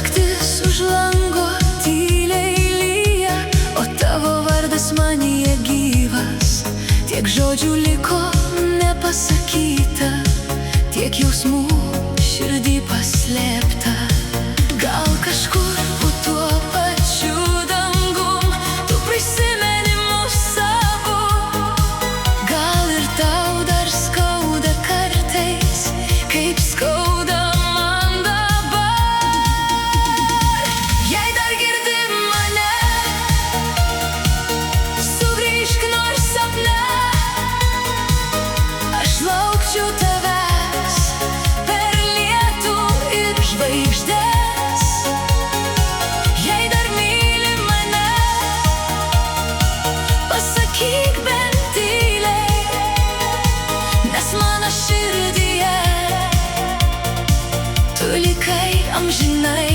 naktis už lango tyliai lyja, o tavo vardas manyje gyvas. Tiek žodžių liko nepasakyta, tiek jausmų širdį paslėpta. Gal kažkur po tuo pačiu dangum tu prisimeni mus savo. Gal ir tau dar skauda kartais, kaip skauda man dabar. Jei dar girdi mane, sugrįžk nors sapne. Aš laukčiau tavęs per lietų ir žvaigždes. Jei dar myli mane, pasakyk bent tyliai, nes mano širdyje tu likai amžinai.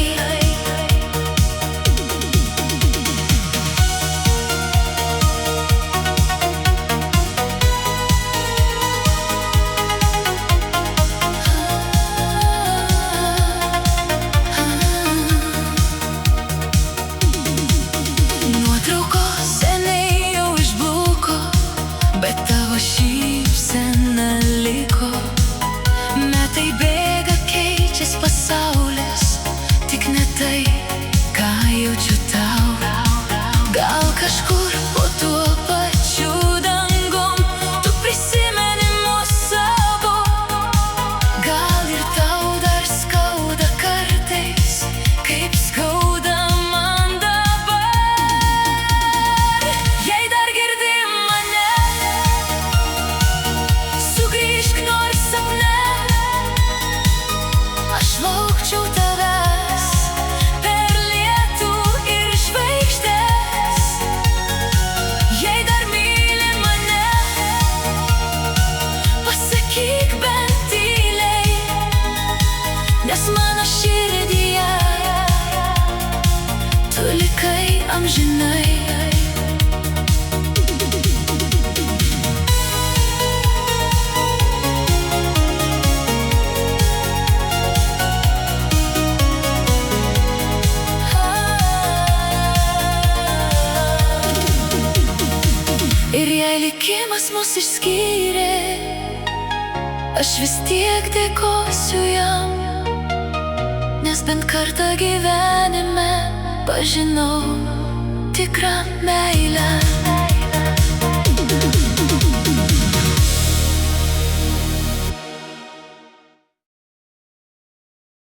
Nuotraukos seniai jau išbluko, bet tavo šypsena liko. Metai bėga, keičias pasaulis, tik ne tai, ką jaučiu tau. Gal kažkur po tuo pačiu dangum tu prisimeni mus savo. Gal ir tau dar skauda kartais, kaip skauda man dabar. Jei dar girdi mane, sugrįžk nors sapne. Aš laukčiau tavęs per lietų ir žvaigždes. Jei dar myli mane, pasakyk bent tyliai, nes mano širdyje tu likai amžinai. Ir jei likimas mus išskyrė, aš vis tiek dėkosiu jam, nes bent kartą gyvenime pažinau tikrą meilę.